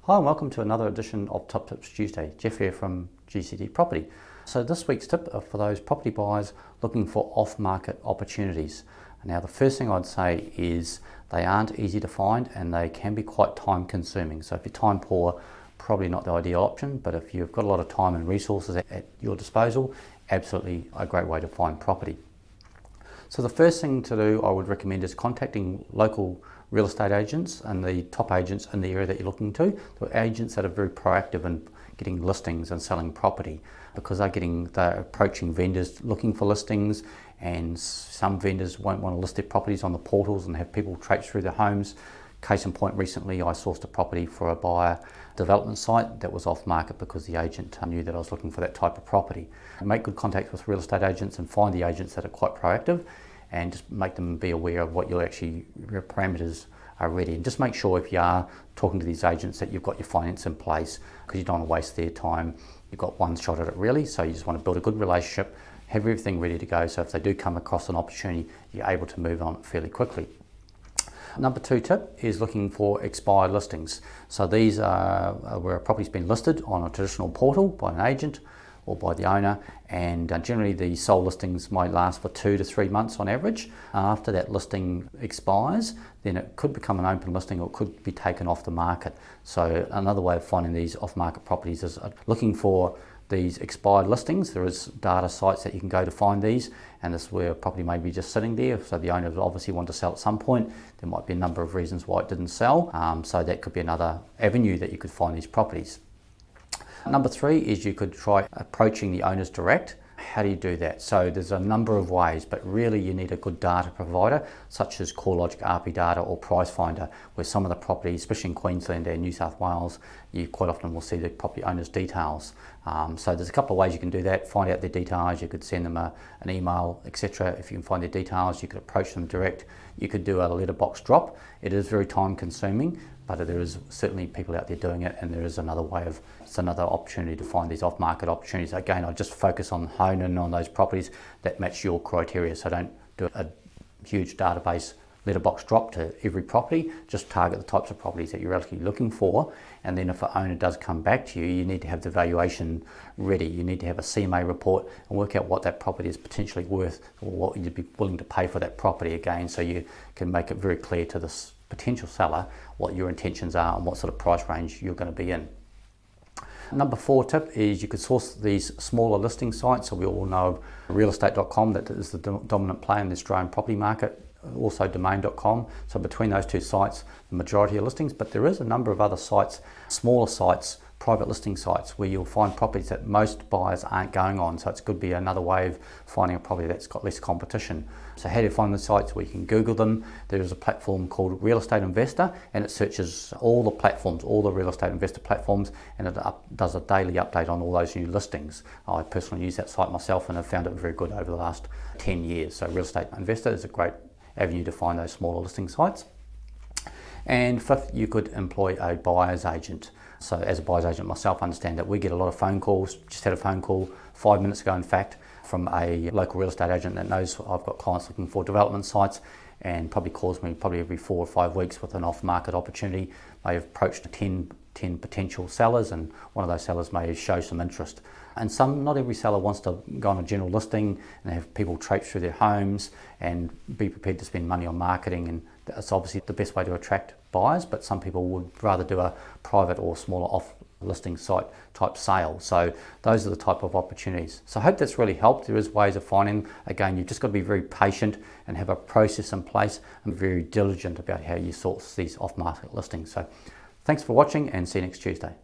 Hi and welcome to another edition of Top Tips Tuesday. Jeff here from GCD Property. So this week's tip are for those property buyers looking for off-market opportunities. Now the first thing I'd say is they aren't easy to find and they can be quite time consuming. So if you're time poor, probably not the ideal option, but if you've got a lot of time and resources at your disposal, absolutely a great way to find property. So the first thing to do I would recommend is contacting local real estate agents and the top agents in the area that you're looking to. The agents that are very proactive in getting listings and selling property, because they're approaching vendors looking for listings, and some vendors won't want to list their properties on the portals and have people traipse through their homes. Case in point, recently I sourced a property for a buyer development site that was off market because the agent knew that I was looking for that type of property. Make good contact with real estate agents and find the agents that are quite proactive and just make them be aware of what your parameters are ready. And just make sure if you are talking to these agents that you've got your finance in place, because you don't want to waste their time. You've got one shot at it really, so you just want to build a good relationship, have everything ready to go, so if they do come across an opportunity, you're able to move on fairly quickly. Number 2 tip is looking for expired listings. So these are where a property's been listed on a traditional portal by an agent or by the owner, and generally the sold listings might last for 2 to 3 months on average. After that listing expires, then it could become an open listing or it could be taken off the market. So another way of finding these off-market properties is looking for these expired listings. There is data sites that you can go to find these, and this is where a property may be just sitting there, so the owner will obviously want to sell at some point. There might be a number of reasons why it didn't sell, so that could be another avenue that you could find these properties. Number 3 is you could try approaching the owners direct. How do you do that? So there's a number of ways, but really you need a good data provider such as CoreLogic, RP Data or Price Finder, where some of the properties, especially in Queensland and New South Wales, you quite often will see the property owner's details. So there's a couple of ways you can do that. Find out their details, you could send them an email, etc. If you can find their details, you could approach them direct. You could do a letterbox drop. It is very time consuming, but there is certainly people out there doing it, and there is another way it's another opportunity to find these off-market opportunities. Again, I just focus on honing on those properties that match your criteria, so don't do a huge database letterbox drop to every property. Just target the types of properties that you're actually looking for, and then if an owner does come back to you, you need to have the valuation ready. You need to have a CMA report and work out what that property is potentially worth, or what you'd be willing to pay for that property again, so you can make it very clear to this potential seller what your intentions are and what sort of price range you're going to be in. Number 4 tip is you could source these smaller listing sites. So we all know realestate.com, that is the dominant player in the Australian property market, also domain.com. So between those two sites, the majority of listings, but there is a number of other sites, smaller sites, private listing sites, where you'll find properties that most buyers aren't going on. So it could be another way of finding a property that's got less competition. So how do you find the sites? Well, you can Google them. There is a platform called Real Estate Investor, and it searches all the platforms, all the real estate investor platforms, and it does a daily update on all those new listings. I personally use that site myself and have found it very good over the last 10 years. So Real Estate Investor is a great avenue to find those smaller listing sites. And 5th, you could employ a buyer's agent. So as a buyer's agent myself, I understand that we get a lot of phone calls. Just had a phone call 5 minutes ago, in fact, from a local real estate agent that knows I've got clients looking for development sites, and probably calls me every 4 or 5 weeks with an off-market opportunity. They've approached 10 potential sellers, and one of those sellers may show some interest. And not every seller wants to go on a general listing and have people traipse through their homes and be prepared to spend money on marketing, and that's obviously the best way to attract buyers, but some people would rather do a private or smaller off-listing site type sale. So those are the type of opportunities. So I hope that's really helped. There is ways of finding them. Again, you've just got to be very patient and have a process in place and very diligent about how you source these off-market listings. So thanks for watching, and see you next Tuesday.